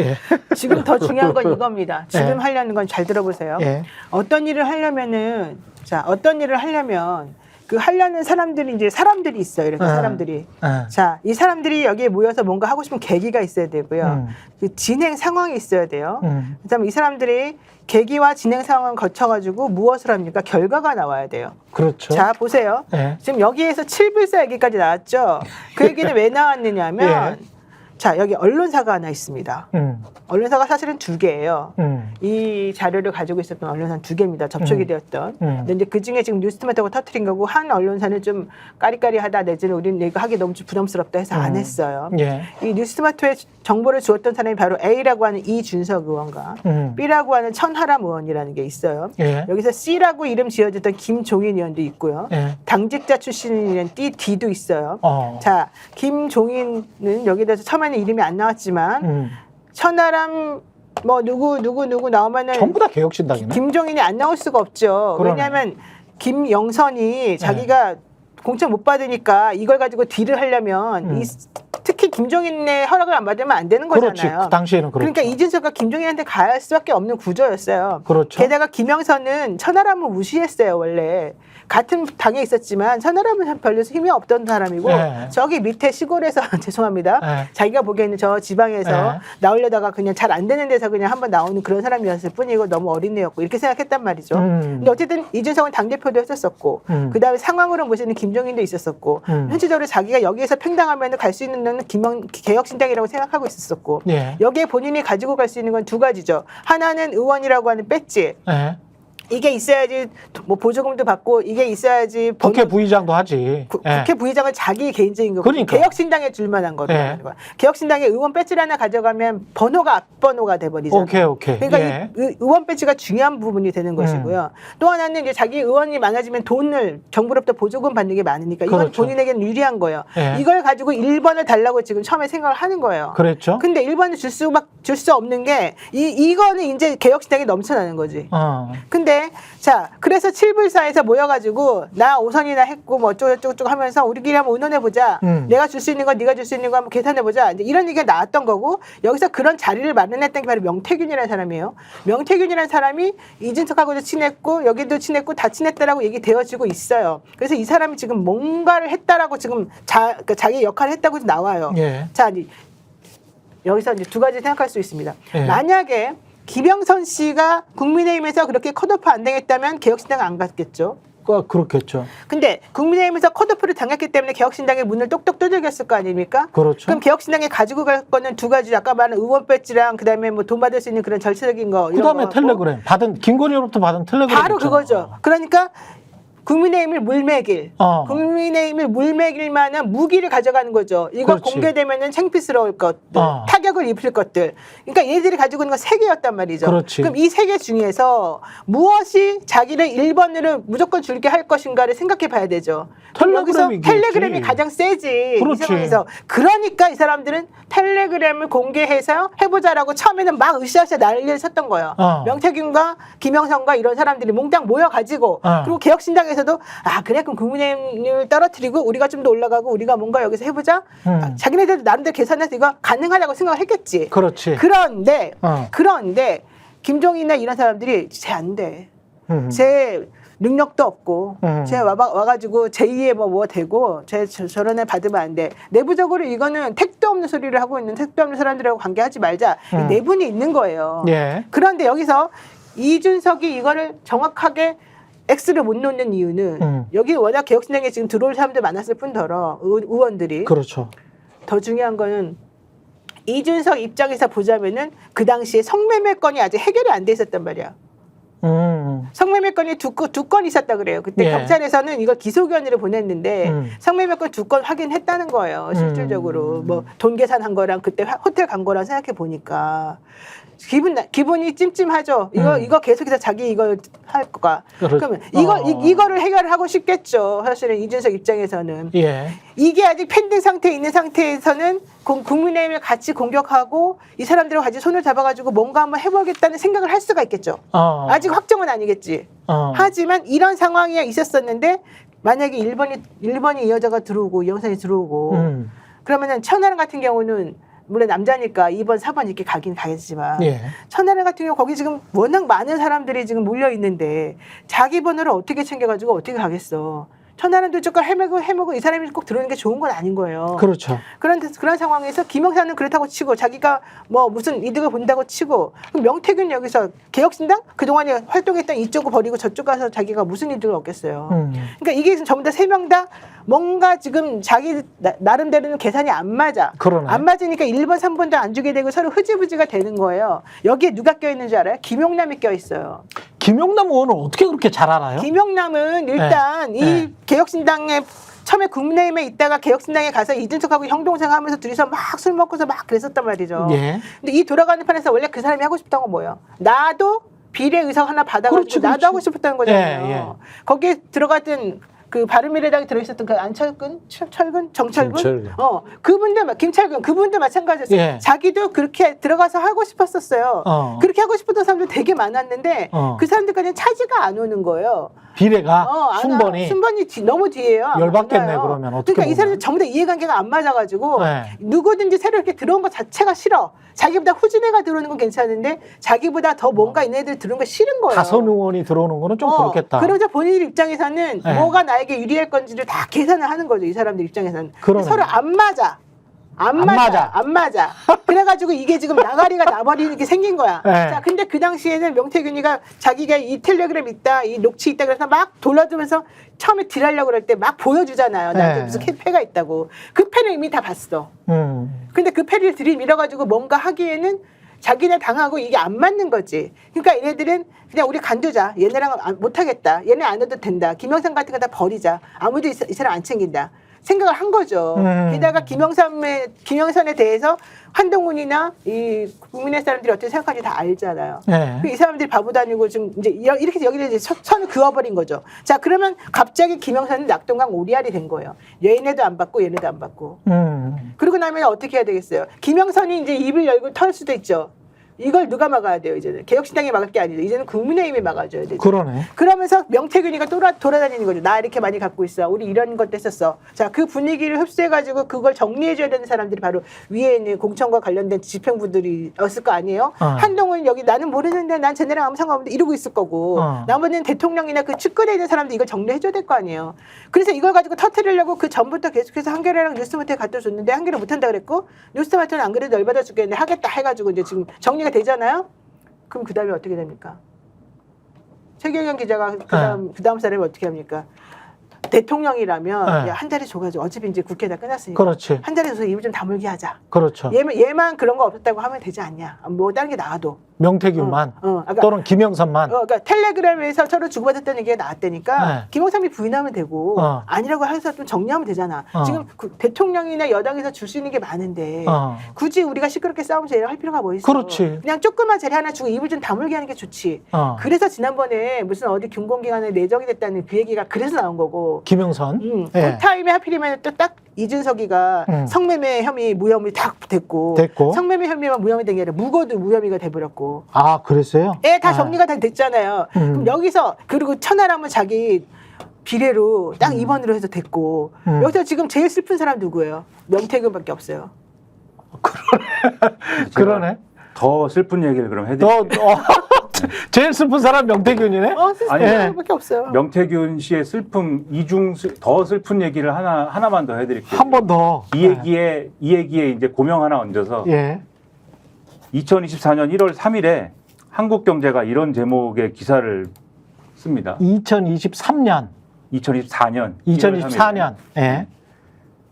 예. 지금 더 중요한 건 이겁니다. 지금 예. 하려는 건 잘 들어보세요. 예. 어떤 일을 하려면 그 하려는 사람들이 이제 사람들이 있어요. 이렇게 사람들이. 자, 이 사람들이 여기에 모여서 뭔가 하고 싶은 계기가 있어야 되고요. 그 진행 상황이 있어야 돼요. 그다음에 이 사람들이 계기와 진행 상황을 거쳐가지고 무엇을 합니까? 결과가 나와야 돼요. 그렇죠. 자, 보세요. 예. 지금 여기에서 7불사 얘기까지 나왔죠. 그 얘기는 왜 나왔느냐면 자, 여기 언론사가 하나 있습니다. 언론사가 사실은 2개예요. 이 자료를 가지고 있었던 언론사는 2개입니다. 접촉이 되었던. 근데 이제 그 중에 지금 뉴스토마토가 터뜨린 거고, 한 언론사는 좀 까리까리하다 내지는 우리는 이거 하기 너무 좀 부담스럽다 해서 안 했어요. 예. 이 뉴스토마토에 정보를 주었던 사람이 바로 A라고 하는 이준석 의원과 B라고 하는 천하람 의원이라는 게 있어요. 예. 여기서 C라고 이름 지어졌던 김종인 의원도 있고요. 예. 당직자 출신인 D도 있어요. 자, 김종인은 여기에 대해서 처음에는 이름이 안 나왔지만 천하람 뭐 누구 나오면은 전부 다 개혁신당이네. 김종인이 안 나올 수가 없죠. 그러네. 왜냐하면 김영선이 자기가 공천 못 받으니까 이걸 가지고 딜을 하려면 특히 김종인의 허락을 안 받으면 안 되는 거잖아요. 그렇지. 그 당시에는 그렇죠. 그러니까 이준석과 김종인한테 갈 수밖에 없는 구조였어요. 그렇죠. 게다가 김영선은 천하람을 무시했어요. 원래 같은 당에 있었지만 천하람은 별로 힘이 없던 사람이고 저기 밑에 시골에서 죄송합니다. 자기가 보기에는 저 지방에서 나오려다가 그냥 잘 안 되는 데서 그냥 한번 나오는 그런 사람이었을 뿐이고 너무 어린 애였고 이렇게 생각했단 말이죠. 근데 어쨌든 이준석은 당대표도 했었었고 그다음에 상황으로 모시는 김종인도 있었었고 현실적으로 자기가 여기에서 팽당하면 갈 수 있는 건 개혁신당이라고 생각하고 있었었고 여기에 본인이 가지고 갈 수 있는 건 2가지죠. 하나는 의원이라고 하는 배지. 이게 있어야지 뭐 보조금도 받고 이게 있어야지 국회 부의장도 하지. 국회 부의장은 자기 개인적인 거고 그러니까. 개혁신당에 줄 만한 거예요. 개혁신당에 의원 배지를 하나 가져가면 번호가 앞번호가 돼버리잖아요. 오케이. 그러니까 이 의원 배지가 중요한 부분이 되는 것이고요. 또 하나는 이제 자기 의원이 많아지면 돈을 정부로부터 보조금 받는 게 많으니까 이건 본인에게는 유리한 거예요. 이걸 가지고 1번을 달라고 지금 처음에 생각을 하는 거예요. 그랬죠. 근데 1번을 줄 수 없는 게 이거는 이제 개혁신당이 넘쳐나는 거지. 근데 자, 그래서 7불사에서 모여가지고 나 5선이나 했고 뭐 어쩌고저쩌고 하면서 우리끼리 한번 의논해보자. 내가 줄 수 있는 거 네가 줄 수 있는 거 한번 계산해보자. 이제 이런 얘기가 나왔던 거고 여기서 그런 자리를 마련했던 게 바로 명태균이라는 사람이에요. 명태균이라는 사람이 이준석하고도 친했고 여기도 친했고 다 친했다라고 얘기되어지고 있어요. 그래서 이 사람이 지금 뭔가를 했다라고 지금 그러니까 자기 역할을 했다고 나와요. 자, 여기서 이제 2가지 생각할 수 있습니다. 만약에 김영선 씨가 국민의힘에서 그렇게 컷오프 안 당했다면 개혁신당 안 갔겠죠. 그렇겠죠. 근데 국민의힘에서 컷오프를 당했기 때문에 개혁신당의 문을 똑똑 두들겼을 거 아닙니까? 그렇죠. 그럼 개혁신당에 가지고 갈 거는 2가지. 아까 말한 의원 배지랑 그다음에 뭐 돈 받을 수 있는 그런 절차적인 거. 그다음에 텔레그램 김건희로부터 받은 텔레그램 바로 있잖아. 그거죠. 그러니까 국민의힘을 물매길, 국민의힘을 물매길 만한 무기를 가져가는 거죠. 이거 공개되면은 창피스러울 것들, 타격을 입힐 것들. 그러니까 얘들이 가지고 있는 건 3개였단 말이죠. 그럼 이 3개 중에서 무엇이 자기를 1번으로 무조건 줄게 할 것인가를 생각해 봐야 되죠. 여기서 텔레그램이 가장 세지. 이 상황에서. 그러니까 이 사람들은 텔레그램을 공개해서 해보자라고 처음에는 막 으쌰으쌰 난리를 쳤던 거예요. 명태균과 김영선과 이런 사람들이 몽땅 모여가지고 그리고 개혁신당에 에서도 그래 그럼 국민의힘을 떨어뜨리고 우리가 좀 더 올라가고 우리가 뭔가 여기서 해보자. 자기네들도 나름대로 계산해서 이거 가능하다고 생각을 했겠지. 그렇지. 그런데 김종인이나 이런 사람들이 쟤 안 돼. 쟤 능력도 없고 쟤 와가지고 제2의 뭐 되고 쟤 저런 애 받으면 안 돼. 내부적으로 이거는 택도 없는 소리를 하고 있는 택도 없는 사람들하고 관계하지 말자. 이 내분이 있는 거예요. 그런데 여기서 이준석이 이거를 정확하게 X를 못 놓는 이유는 여기 워낙 개혁신당에 지금 들어올 사람들 많았을 뿐더러 의원들이 더 중요한 거는 이준석 입장에서 보자면은 그 당시에 성매매 건이 아직 해결이 안 돼 있었단 말이야. 성매매 건이 두 건 있었다 그래요. 그때 경찰에서는 이걸 기소견의를 보냈는데 성매매 건 2건 확인했다는 거예요. 실질적으로 뭐 돈 계산한 거랑 그때 호텔 간 거랑 생각해 보니까 기분이 찜찜하죠. 이거 계속해서 자기 이걸 할 거가. 그러면 이거를 해결하고 싶겠죠. 사실은 이준석 입장에서는 이게 아직 펜딩 상태에 있는 상태에서는 국민의힘을 같이 공격하고 이 사람들과 같이 손을 잡아가지고 뭔가 한번 해보겠다는 생각을 할 수가 있겠죠. 아직 확정은 아니겠지. 하지만 이런 상황이 있었었는데 만약에 1번이 이 여자가 들어오고 이 영상이 들어오고 그러면은 천하람 같은 경우는 물론 남자니까 2번, 4번 이렇게 가긴 가겠지만 예. 천안함 같은 경우 거기 지금 워낙 많은 사람들이 지금 몰려 있는데 자기 번호를 어떻게 챙겨가지고 어떻게 가겠어. 천안함도 조금 해먹고 이 사람이 꼭 들어오는 게 좋은 건 아닌 거예요. 그렇죠. 그런 상황에서 김영사는 그렇다고 치고 자기가 뭐 무슨 이득을 본다고 치고 그럼 명태균 여기서 개혁신당 그동안에 활동했던 이쪽을 버리고 저쪽 가서 자기가 무슨 이득을 얻겠어요. 그러니까 이게 전부 다 세 명 다 뭔가 지금 자기 나름대로는 계산이 안 맞아. 그러네. 안 맞으니까 1번, 3번도 안 주게 되고 서로 흐지부지가 되는 거예요. 여기에 누가 껴있는 줄 알아요? 김용남이 껴있어요. 김용남 의원은 어떻게 그렇게 잘 알아요? 김용남은 일단 네. 이 네. 개혁신당에 처음에 국민의힘에 있다가 개혁신당에 가서 이준석하고 형동생 하면서 둘이서 막 술 먹고서 막 그랬었단 말이죠. 예. 근데 이 돌아가는 판에서 원래 그 사람이 하고 싶던 건 뭐예요? 나도 비례 의석 하나 받아가지고 그렇지, 나도 그렇지. 하고 싶었다는 거잖아요. 예, 예. 거기에 들어갔던 그 바른미래당에 들어있었던 그 안철근, 정철근, 김철근. 그분도 김철근 그분도 마찬가지였어요. 예. 자기도 그렇게 들어가서 하고 싶었었어요. 그렇게 하고 싶었던 사람들 되게 많았는데 그 사람들까지는 차지가 안 오는 거예요. 비례가 순번이 너무 뒤에요. 열받겠네, 많아요. 그러면. 어떻게 그러니까 이 보면. 사람들 전부 다 이해관계가 안 맞아가지고 네. 누구든지 새로 이렇게 들어온 것 자체가 싫어. 자기보다 후진 애가 들어오는 건 괜찮은데 자기보다 더 뭔가 있는 애들 들어온 거 싫은 거예요. 다선 의원이 들어오는 거는 좀 그렇겠다. 그러자 본인들 입장에서는 네. 뭐가 나에게 유리할 건지를 다 계산을 하는 거죠. 이 사람들 입장에서는. 그러네. 서로 안 맞아. 안 맞아. 그래가지고 이게 지금 나가리가 나버리는 게 생긴 거야. 네. 자, 근데 그 당시에는 명태균이가 자기가 이 텔레그램 있다, 이 녹취 있다 그래서 막 돌려주면서 처음에 딜하려고 그럴 때 막 보여주잖아요. 나한테 네. 무슨 패가 있다고. 그 패는 이미 다 봤어. 근데 그 패를 들이밀어가지고 뭔가 하기에는 자기네 당하고 이게 안 맞는 거지. 그러니까 얘네들은 그냥 우리 간두자. 얘네랑 못하겠다. 얘네 안 해도 된다. 김영삼 같은 거 다 버리자. 아무도 이 사람 안 챙긴다. 생각을 한 거죠. 게다가 김영선에 대해서 한동훈이나 이 국민의 사람들이 어떻게 생각하는지 다 알잖아요. 네. 이 사람들이 바보 다니고 좀 이제 이렇게 해서 여기를 이제 선을 그어버린 거죠. 자, 그러면 갑자기 김영선은 낙동강 오리알이 된 거예요. 얘네도 안 받고 얘네도 안 받고. 그러고 나면 어떻게 해야 되겠어요? 김영선이 이제 입을 열고 털 수도 있죠. 이걸 누가 막아야 돼요, 이제는? 개혁신당이 막을 게 아니죠. 이제는 국민의힘이 막아줘야 되죠. 그러네. 그러면서 명태균이가 돌아다니는 거죠. 나 이렇게 많이 갖고 있어. 우리 이런 것도 했었어. 자, 그 분위기를 흡수해가지고 그걸 정리해줘야 되는 사람들이 바로 위에 있는 공천과 관련된 집행부들이었을 거 아니에요? 한동훈 여기 나는 모르는데 난 쟤네랑 아무 상관없는데 이러고 있을 거고 나머지는 대통령이나 그 측근에 있는 사람들 이걸 정리해줘야 될 거 아니에요. 그래서 이걸 가지고 터뜨리려고 그 전부터 계속해서 한겨레랑 뉴스마트에 갖다 줬는데 한겨레 못한다 그랬고 뉴스마트는 안 그래도 열받아 죽겠는데 하겠다 해가지고 이제 지금 정리가 되잖아요. 그럼 그 다음에 어떻게 됩니까? 최경영 기자가 그 다음 사람이 어떻게 합니까? 대통령이라면 네. 야, 한 자리 줘가지고 어차피 이제 국회 다 끝났으니까 그렇지. 한 자리 줘서 입을 좀 다물게 하자. 그렇죠. 얘만 그런 거 없었다고 하면 되지 않냐? 뭐 다른 게 나와도. 명태균만 그러니까, 또는 김영선만. 그러니까 텔레그램에서 서로 주고받았다는 얘기가 나왔다니까 네. 김영삼이 부인하면 되고 아니라고 해서 좀 정리하면 되잖아. 지금 대통령이나 여당에서 줄 수 있는 게 많은데 굳이 우리가 시끄럽게 싸우면서 할 필요가 뭐 있어. 그렇지. 그냥 조그만 자리 하나 주고 입을 좀 다물게 하는 게 좋지. 그래서 지난번에 무슨 어디 균공기관에 내정이 됐다는 그 얘기가 그래서 나온 거고. 김영선. 그 타임에 하필이면 또 딱 이준석이가 성매매 혐의 무혐의 딱 됐고 성매매 혐의만 무혐의 된 게 아니라 무고도 무혐의가 돼버렸고. 아, 그랬어요? 다 정리가 다 됐잖아요. 그럼 여기서 그리고 천하람은 자기 비례로 딱 2번으로 해서 됐고 여기서 지금 제일 슬픈 사람 누구예요? 명태균밖에 없어요. 그러네. 더 슬픈 얘기를 그럼 해드릴게요. 제일 슬픈 사람 명태균이네? 슬픈 사람밖에 없어요. 명태균 씨의 슬픔 더 슬픈 얘기를 하나만 더 해드릴게요. 한 번 더. 이 얘기에 이제 고명 하나 얹어서 2024년 1월 3일에 한국경제가 이런 제목의 기사를 씁니다. 2024년. 2024년. 예.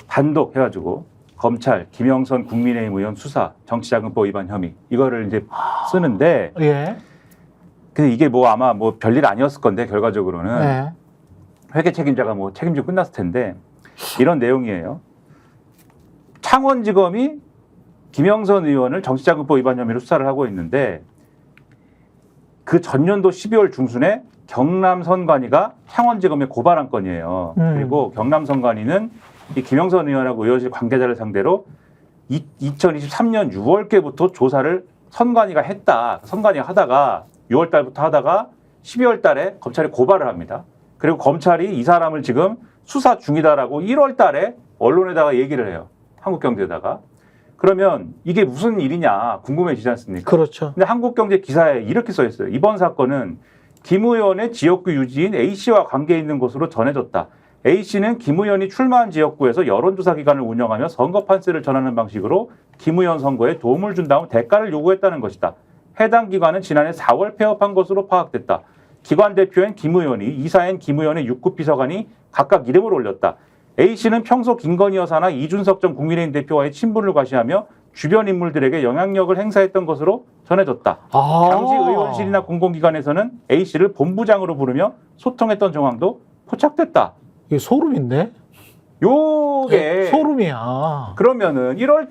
단독 해가지고 검찰 김영선 국민의힘 의원 수사 정치자금법 위반 혐의 이거를 이제 쓰는데 근데 이게 뭐 아마 뭐 별일 아니었을 건데 결과적으로는 회계 책임자가 뭐 책임지고 끝났을 텐데 이런 내용이에요. 창원지검이 김영선 의원을 정치자금법 위반 혐의로 수사를 하고 있는데 그 전년도 12월 중순에 경남선관위가 창원지검에 고발한 건이에요. 그리고 경남선관위는 이 김영선 의원하고 의원실 관계자를 상대로 2023년 6월께부터 조사를 선관위가 했다. 선관위가 하다가 6월 달부터 하다가 12월 달에 검찰에 고발을 합니다. 그리고 검찰이 이 사람을 지금 수사 중이다라고 1월 달에 언론에다가 얘기를 해요. 한국경제에다가. 그러면 이게 무슨 일이냐 궁금해지지 않습니까? 그렇죠. 근데 한국경제 기사에 이렇게 써 있어요. 이번 사건은 김 의원의 지역구 유지인 A씨와 관계 있는 것으로 전해졌다. A씨는 김 의원이 출마한 지역구에서 여론조사 기관을 운영하며 선거 판세를 전하는 방식으로 김 의원 선거에 도움을 준 다음 대가를 요구했다는 것이다. 해당 기관은 지난해 4월 폐업한 것으로 파악됐다. 기관 대표인 김 의원이, 이사인 김 의원의 6급 비서관이 각각 이름을 올렸다. A씨는 평소 김건희 여사나 이준석 전 국민의힘 대표와의 친분을 과시하며 주변 인물들에게 영향력을 행사했던 것으로 전해졌다. 당시 의원실이나 공공기관에서는 A씨를 본부장으로 부르며 소통했던 정황도 포착됐다. 이게 소름인데? 요게 소름이야. 그러면은 1월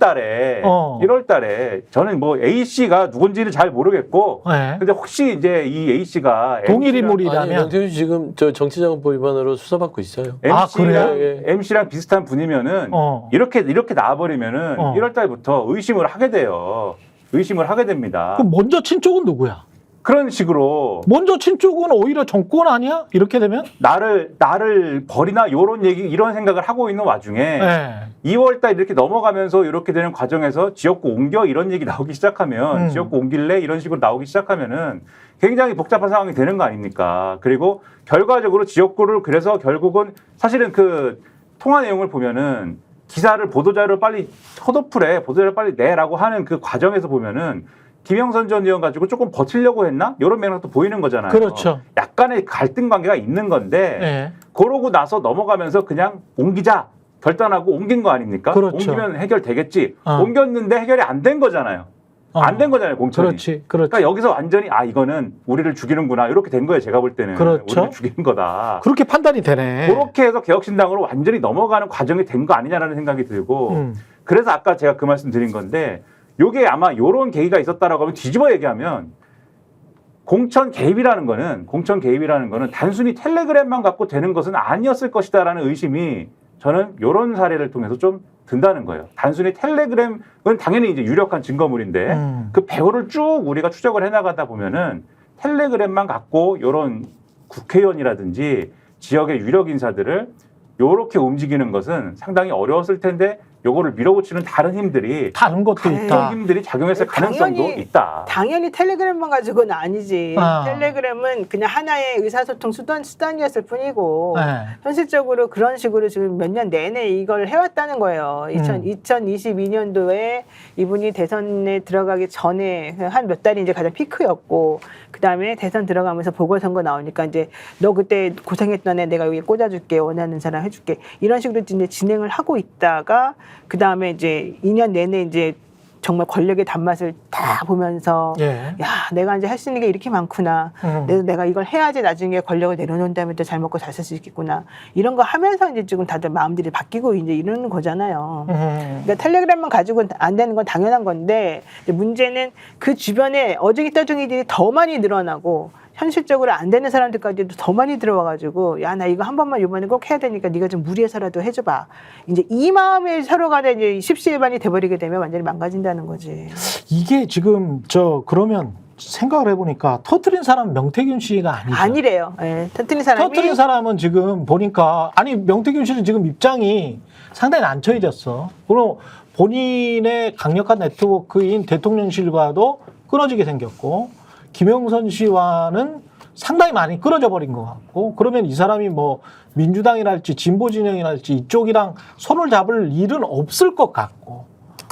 달에 저는 뭐 A씨가 누군지는 잘 모르겠고 네. 근데 혹시 이제 이 A씨가 동일 아니, 인물이라면 명태균 씨 지금 저 정치자금법 위반으로 수사받고 있어요. 아, 그래요? MC랑 비슷한 분이면은 이렇게 나와버리면은 1월 달부터 의심을 하게 돼요. 의심을 하게 됩니다. 그럼 먼저 친 쪽은 누구야? 그런 식으로 먼저 친 쪽은 오히려 정권 아니야? 이렇게 되면? 나를 버리나 요런 얘기 이런 생각을 하고 있는 와중에 네. 2월 달 이렇게 넘어가면서 이렇게 되는 과정에서 지역구 옮겨 이런 얘기 나오기 시작하면 지역구 옮길래 이런 식으로 나오기 시작하면은 굉장히 복잡한 상황이 되는 거 아닙니까? 그리고 결과적으로 지역구를 그래서 결국은 사실은 그 통화 내용을 보면은 기사를 보도자료를 빨리 컷오프래 보도자료를 빨리 내라고 하는 그 과정에서 보면은 김영선 전 의원 가지고 조금 버티려고 했나? 이런 맥락도 보이는 거잖아요. 그렇죠. 약간의 갈등 관계가 있는 건데 네. 그러고 나서 넘어가면서 그냥 옮기자 결단하고 옮긴 거 아닙니까? 그렇죠. 옮기면 해결되겠지. 옮겼는데 해결이 안 된 거잖아요. 안 된 거잖아요, 공천이. 그렇지. 그러니까 여기서 완전히 이거는 우리를 죽이는구나 이렇게 된 거예요, 제가 볼 때는. 그렇죠. 우리를 죽이는 거다. 그렇게 판단이 되네. 그렇게 해서 개혁신당으로 완전히 넘어가는 과정이 된 거 아니냐라는 생각이 들고 그래서 아까 제가 그 말씀 드린 건데 요게 아마 요런 계기가 있었다라고 하면 뒤집어 얘기하면 공천 개입이라는 거는 단순히 텔레그램만 갖고 되는 것은 아니었을 것이다라는 의심이 저는 요런 사례를 통해서 좀 든다는 거예요. 단순히 텔레그램은 당연히 이제 유력한 증거물인데 그 배후를 쭉 우리가 추적을 해나가다 보면은 텔레그램만 갖고 요런 국회의원이라든지 지역의 유력 인사들을 요렇게 움직이는 것은 상당히 어려웠을 텐데 요거를 밀어붙이는 다른 힘들이 다른 것도 그런 있다. 힘들이 작용했을 가능성도 있다. 당연히 텔레그램만 가지고는 아니지. 텔레그램은 그냥 하나의 의사소통 수단이었을 뿐이고 네. 현실적으로 그런 식으로 지금 몇 년 내내 이걸 해왔다는 거예요. 2022년도에 이분이 대선에 들어가기 전에 한 몇 달이 이제 가장 피크였고 그 다음에 대선 들어가면서 보궐선거 나오니까 이제 너 그때 고생했던 애 내가 여기 꽂아줄게 원하는 사람 해줄게 이런 식으로 이제 진행을 하고 있다가 그 다음에 이제 2년 내내 이제 정말 권력의 단맛을 다 보면서 예. 야 내가 이제 할 수 있는 게 이렇게 많구나. 내가 이걸 해야지 나중에 권력을 내려놓은 다음에 또 잘 먹고 잘 살 수 있겠구나. 이런 거 하면서 이제 지금 다들 마음들이 바뀌고 이제 이러는 거잖아요. 그러니까 텔레그램만 가지고는 안 되는 건 당연한 건데 문제는 그 주변에 어중이 떠중이들이 더 많이 늘어나고 현실적으로 안 되는 사람들까지도 더 많이 들어와가지고 야 나 이거 한 번만 이번에 꼭 해야 되니까 네가 좀 무리해서라도 해줘봐. 이제 이 마음에 서로가 이제 십시일반이 돼버리게 되면 완전히 망가진다는 거지. 이게 지금 그러면 생각을 해보니까 터뜨린 사람 명태균 씨가 아니죠. 아니래요. 네, 터뜨린 사람은 지금 보니까 명태균 씨는 지금 입장이 상당히 난처해졌어. 그리고 본인의 강력한 네트워크인 대통령실과도 끊어지게 생겼고 김영선 씨와는 상당히 많이 끊어져 버린 것 같고 그러면 이 사람이 뭐 민주당이랄지 진보 진영이랄지 이쪽이랑 손을 잡을 일은 없을 것 같고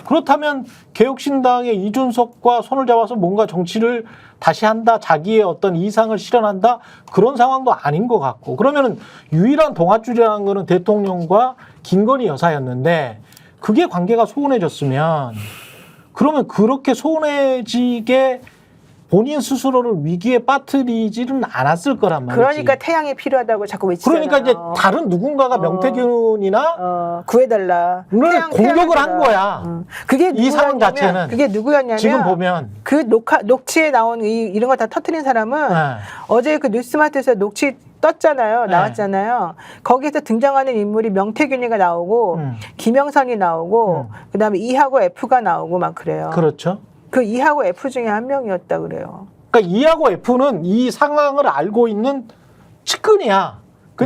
그렇다면 개혁신당의 이준석과 손을 잡아서 뭔가 정치를 다시 한다 자기의 어떤 이상을 실현한다 그런 상황도 아닌 것 같고 그러면은 유일한 동아줄이라는 거는 대통령과 김건희 여사였는데 그게 관계가 소원해졌으면 그러면 그렇게 소원해지게 본인 스스로를 위기에 빠뜨리지는 않았을 거란 말이지. 그러니까 태양이 필요하다고 자꾸 외치잖아요. 그러니까 이제 다른 누군가가 명태균이나 구해달라. 공격을 한 거야. 그게 이 상황 자체는. 그게 누구였냐면 지금 보면 그 녹취에 나온 이런 거 다 터뜨린 사람은 어제 그 뉴스마트에서 녹취 떴잖아요. 나왔잖아요. 거기에서 등장하는 인물이 명태균이가 나오고 김영선이 나오고 그다음에 E하고 F가 나오고 막 그래요. 그렇죠. 그 E하고 F 중에 한 명이었다 그래요. 그러니까 E하고 F는 이 상황을 알고 있는 측근이야.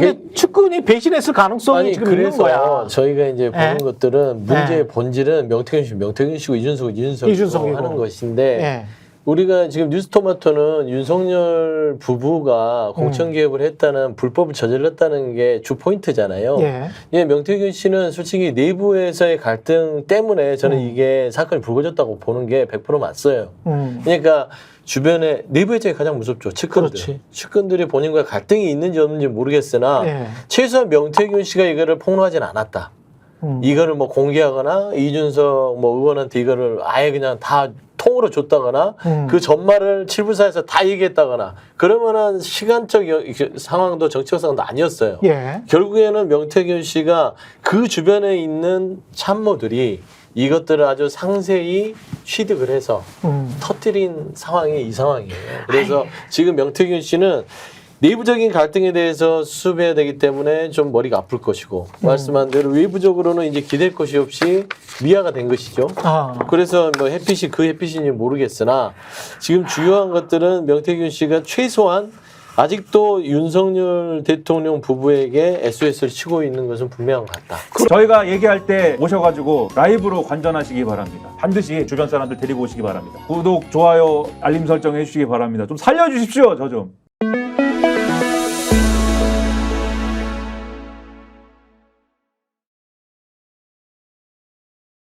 근데 측근이 배신했을 가능성이 아니 지금 있는 그래서 거야. 저희가 이제 보는 예. 것들은 문제의 본질은 명태균 씨고 이준석이고 이준석이고. 하는 것인데 예. 우리가 지금 뉴스토마토는 윤석열 부부가 공천 개입을 했다는 불법을 저질렀다는 게 주 포인트잖아요. 예. 예, 명태균 씨는 솔직히 내부에서의 갈등 때문에 저는 이게 사건이 불거졌다고 보는 게 100% 맞어요. 그러니까 주변에 내부에서의 가장 무섭죠. 측근들. 그렇지. 측근들이 본인과 갈등이 있는지 없는지 모르겠으나 예. 최소한 명태균 씨가 이거를 폭로하진 않았다. 이거를 뭐 공개하거나 이준석 뭐 의원한테 이거를 아예 그냥 다 통으로 줬다거나 그 전말을 7부사에서 다 얘기했다거나 그러면은 시간적 상황도 정치적 상황도 아니었어요. 예. 결국에는 명태균 씨가 그 주변에 있는 참모들이 이것들을 아주 상세히 취득을 해서 터뜨린 상황이 이 상황이에요. 그래서 지금 명태균 씨는 내부적인 갈등에 대해서 수습해야 되기 때문에 좀 머리가 아플 것이고 말씀한 대로 외부적으로는 이제 기댈 것이 없이 미아가 된 것이죠. 아. 그래서 뭐 햇빛이 그 햇빛인지 모르겠으나 지금 중요한 것들은 명태균 씨가 최소한 아직도 윤석열 대통령 부부에게 SOS를 치고 있는 것은 분명한 것 같다. 저희가 얘기할 때 오셔가지고 라이브로 관전하시기 바랍니다. 반드시 주변 사람들 데리고 오시기 바랍니다. 구독, 좋아요, 알림 설정 해주시기 바랍니다. 좀 살려주십시오, 저 좀.